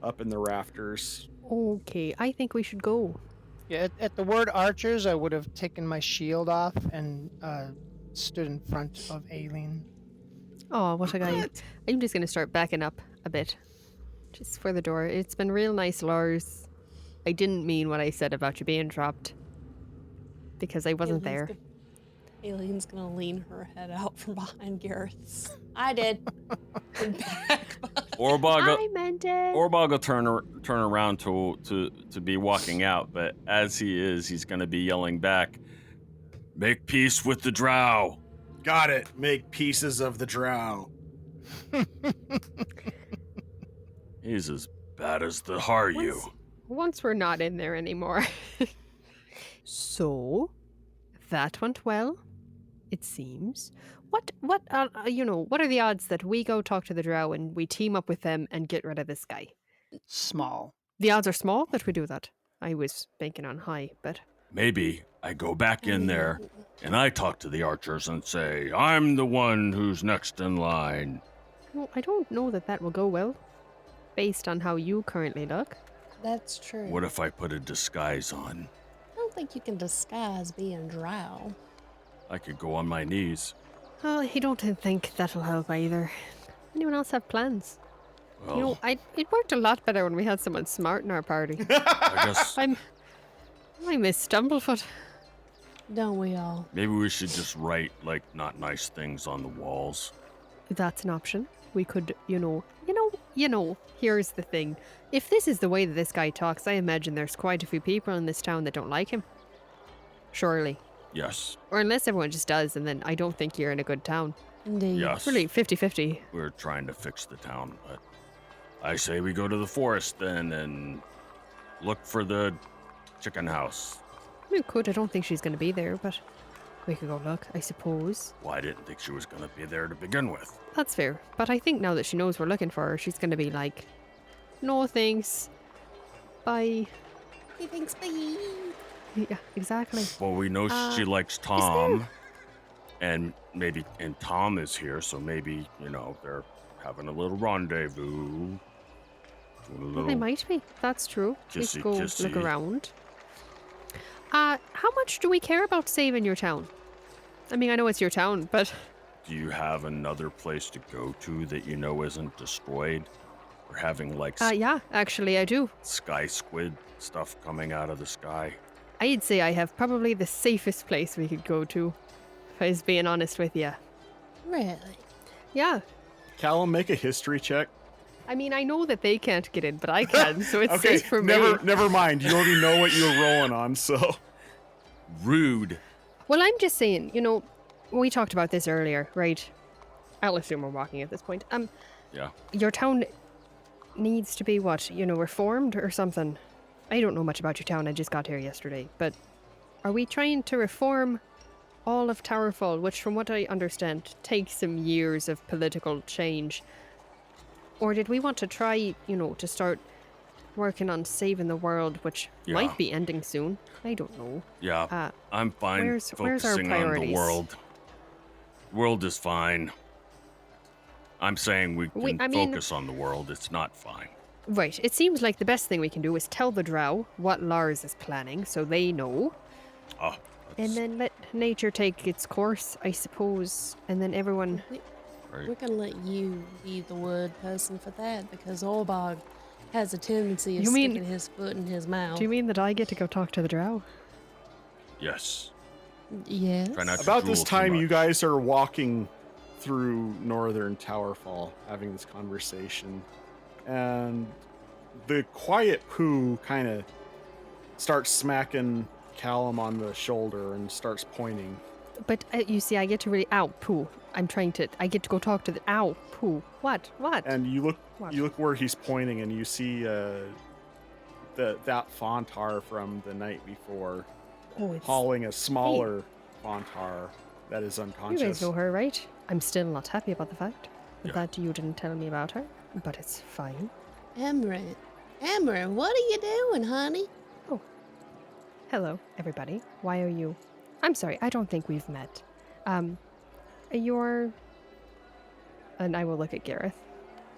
up in the rafters. Okay, I think we should go. Yeah, at the word archers, I would have taken my shield off and stood in front of Aileen. Oh, what a guy. I'm just going to start backing up a bit. Just for the door. It's been real nice, Lars. I didn't mean what I said about you being dropped. Because I wasn't there. Aileen's gonna lean her head out from behind Gareth's. I did. And back. I meant it. Orbog will turn around to be walking out, but as he is, he's going to be yelling back, "Make peace with the drow." Got it. Make pieces of the drow. He's as bad as the Haryu. Once we're not in there anymore. So, that went well, it seems. What are the odds that we go talk to the drow and we team up with them and get rid of this guy? Small. The odds are small that we do that. I was banking on high, but... Maybe I go back in there and I talk to the archers and say, "I'm the one who's next in line." Well, I don't know that will go well, based on how you currently look. That's true. What if I put a disguise on? I don't think you can disguise being drow. I could go on my knees. Well, I don't think that'll help either. Anyone else have plans? Well, It worked a lot better when we had someone smart in our party. I guess I miss Stumblefoot. Don't we all? maybe we should just write, not nice things on the walls. That's an option. We could, here's the thing. If this is the way that this guy talks, I imagine there's quite a few people in this town that don't like him. Surely. Yes. Or unless everyone just does, and then I don't think you're in a good town. Indeed. Yes. It's really 50-50. We're trying to fix the town, but I say we go to the forest then and look for the chicken house. We could. I don't think she's going to be there, but we could go look, I suppose. Well, I didn't think she was going to be there to begin with. That's fair. But I think now that she knows we're looking for her, she's going to be like, no thanks. Bye. He thinks bye. Yeah, exactly. Well, we know she likes Tom, and Tom is here, so maybe, they're having a little rendezvous. Doing a Well, little, they might be. That's true. We could go Kissy. look around. How much do we care about saving your town? I mean, I know it's your town, but Do you have another place to go to that you know isn't destroyed? Or having like yeah, actually I do. sky squid stuff coming out of the sky? I'd say I have probably the safest place we could go to, if I was being honest with you. Really? Yeah. Callum, make a history check. I mean, I know that they can't get in, but I can, so it's Okay, safe for me. never mind. You already know what you're rolling on, so. Rude. Well, I'm just saying, we talked about this earlier, right? I'll assume we're walking at this point. Yeah. Your town needs to be what, reformed or something? I don't know much about your town, I just got here yesterday, but are we trying to reform all of Towerfall, which from what I understand takes some years of political change? Or did we want to try, to start working on saving the world, which Yeah. might be ending soon? I don't know. Yeah. I'm fine where's our focusing on the priorities? world. World is fine. I'm saying we can focus on the world. It's not fine. Right, it seems like the best thing we can do is tell the drow what Lars is planning, so they know. Oh, And then let nature take its course, I suppose. And then everyone... right. We're gonna let you be the word person for that because Orbog has a tendency of You mean- sticking his foot in his mouth. Do you mean that I get to go talk to the drow? Yes. Yes. Try not to About this drool too time, you much. guys are walking through northern Towerfall, having this conversation, and the quiet poo kind of starts smacking Callum on the shoulder and starts pointing. But you see, I get to really... Ow, poo. I get to go talk to the... Ow, poo. What? And you look What? where he's pointing, and you see that Fontar from the night before Oh, it's... hauling a smaller Fontar that is You unconscious. guys know her, right? I'm still not happy about the fact Yeah. that you didn't tell me about her, but it's fine. Emrine, what are you doing, honey? Hello, everybody. Why are you... I'm sorry, I don't think we've met. You're... And I will look at Gareth.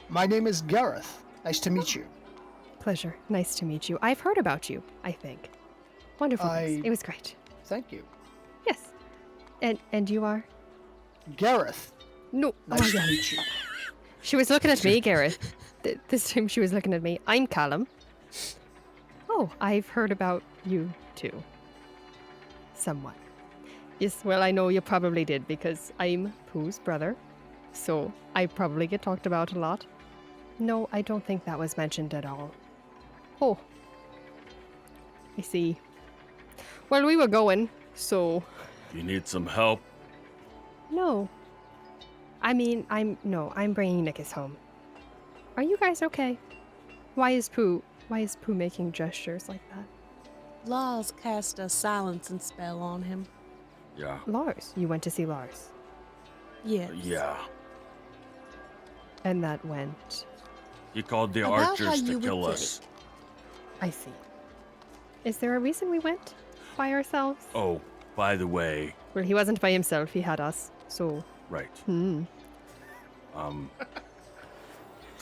My name is Gareth. Nice to meet you. Pleasure. Nice to meet you. I've heard about you, I think. Wonderful. It was great. Thank you. Yes. And you are? Gareth. No. Nice Oh, to yeah. meet you. She was looking at me, Gareth. This time she was looking at me. I'm Callum. Oh, I've heard about you too. Somewhat. Yes, well, I know you probably did because I'm Pooh's brother. So I probably get talked about a lot. No, I don't think that was mentioned at all. Oh. I see. Well, we were going, so... You need some help? No. I mean, I'm bringing Nickus home. Are you guys okay? Why is Pooh making gestures like that? Lars cast a silencing spell on him. Yeah. Lars. You went to see Lars. Yes. Yeah. And that went... He called the About how archers you to would kill think. us. I see. Is there a reason we went by ourselves? Oh, by the way, Well, he wasn't by himself. He had us. So, right. Hmm.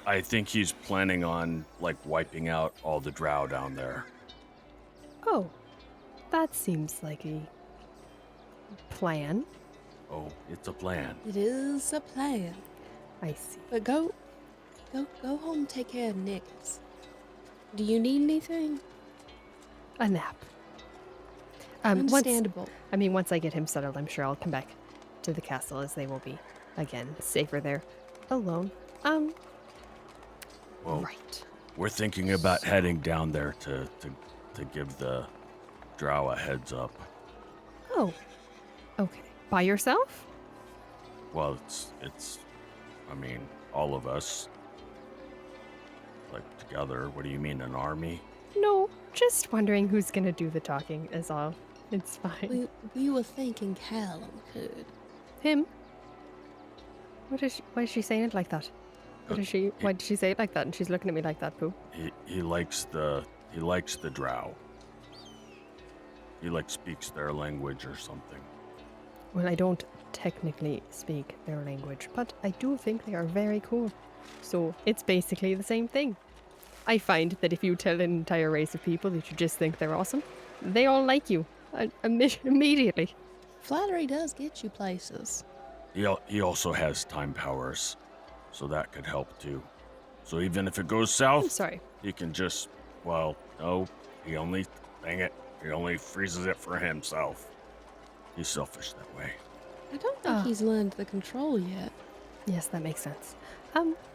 I think he's planning on, wiping out all the drow down there. Oh, that seems like a plan. Oh, it's a plan. It is a plan. I see. But go home and take care of Nickus. Do you need anything? A nap. Understandable. Once I get him settled, I'm sure I'll come back to the castle as they will be, again, safer there, alone. Well, Right. we're thinking about heading down there to give the drow a heads up. Oh, Okay. By yourself? Well, I mean, all of us, like, together. What do you mean, an army? No, just wondering who's gonna do the talking is all. It's fine. We were thinking Callum could. Him? Why is she saying it like that? Why did she say it like that? And she's looking at me like that, Pooh. He likes the drow. He speaks their language or something. Well, I don't technically speak their language, but I do think they are very cool. So it's basically the same thing. I find that if you tell an entire race of people that you just think they're awesome, they all like you immediately. Flattery does get you places. He also has time powers, so that could help too. So even if it goes south, I'm sorry. he can just, he only freezes it for himself. He's selfish that way. I don't think he's learned the control yet. Yes, that makes sense.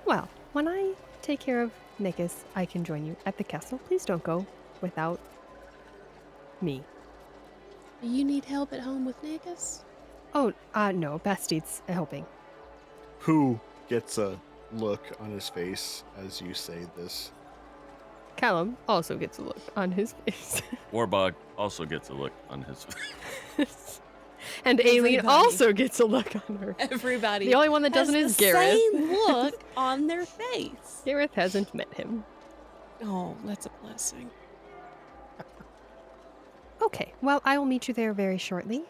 Well, when I take care of Nikus, I can join you at the castle. Please don't go without me. Do you need help at home with Nikus? Oh, no, Bastide's helping. Pooh gets a look on his face as you say this. Callum also gets a look on his face. Orbog also gets a look on his face. And Aileen also gets a look on her. Everybody. The only one that doesn't is Gareth. Same look on their face. Gareth hasn't met him. Oh, that's a blessing. Okay, well, I will meet you there very shortly,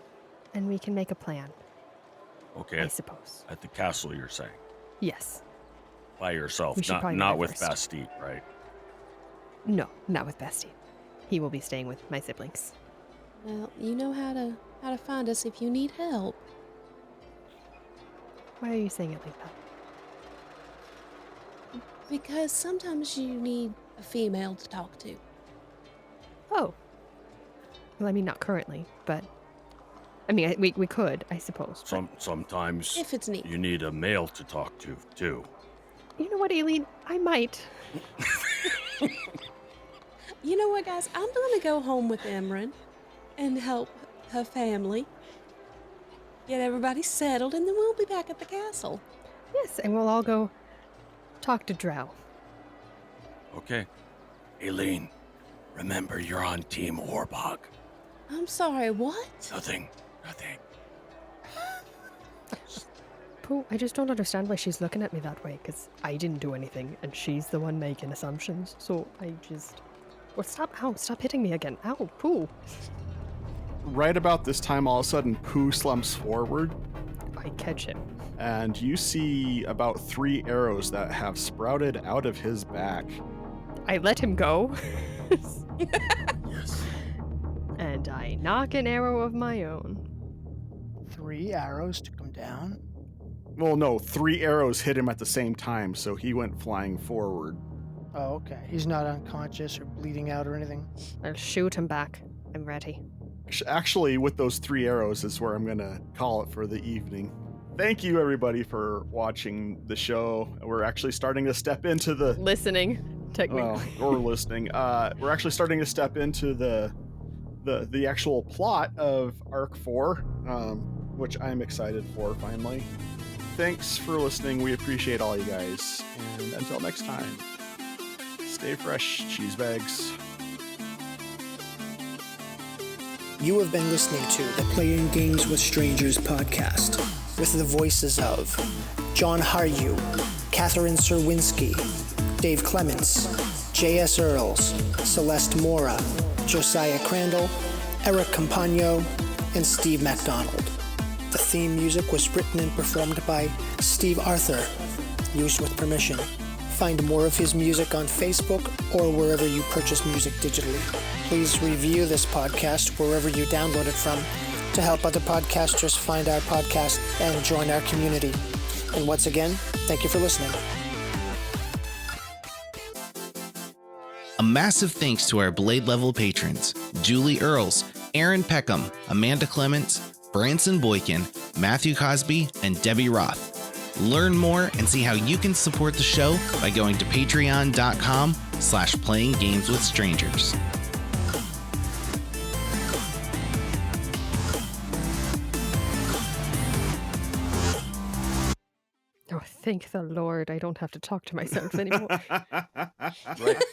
and we can make a plan. Okay. I suppose. At the castle, you're saying? Yes. By yourself, We should probably not go with first. Bastide, right? No, not with Bastide. He will be staying with my siblings. Well, you know how to find us if you need help. Why are you saying it like that? Because sometimes you need a female to talk to. Oh. Well, I mean, not currently, but... I mean, we could, I suppose. but- Sometimes If it's needed. you need a male to talk to, too. You know what, Aileen? I might. You know what, guys? I'm going to go home with Emrine and help her family. Get everybody settled, and then we'll be back at the castle. Yes, and we'll all go talk to Drow. Okay. Aileen, remember you're on Team Orbog. I'm sorry, what? Nothing. Pooh, I just don't understand why she's looking at me that way, because I didn't do anything, and she's the one making assumptions, so I just... Well, stop hitting me again. Ow, Pooh. Right about this time, all of a sudden, Pooh slumps forward, I catch him. and you see about 3 arrows that have sprouted out of his back. I let him go, Yes. and I knock an arrow of my own. 3 arrows took him down. Well, no, 3 arrows hit him at the same time, so he went flying forward. Oh, okay. He's not unconscious or bleeding out or anything. I'll shoot him back. I'm ready. Actually, with those 3 arrows is where I'm going to call it for the evening. Thank you, everybody, for watching the show. We're actually starting to step into the... Listening, technically. or listening. We're actually starting to step into the actual plot of Arc 4, which I'm excited for, finally. Thanks for listening. We appreciate all you guys. And until next time, stay fresh, cheese bags. You have been listening to the Playing Games with Strangers podcast with the voices of John Haryu, Catherine Serwinski, Dave Clements, J.S. Earls, Celeste Mora, Josiah Crandall, Eric Campagno, and Steve MacDonald. The theme music was written and performed by Steve Arthur, used with permission. Find more of his music on Facebook or wherever you purchase music digitally. Please review this podcast wherever you download it from to help other podcasters find our podcast and join our community. And once again, thank you for listening. A massive thanks to our Blade Level patrons, Julie Earls, Aaron Peckham, Amanda Clements, Branson Boykin, Matthew Cosby, and Debbie Roth. Learn more and see how you can support the show by going to patreon.com/playinggameswithstrangers. Thank the Lord I don't have to talk to myself anymore. Right.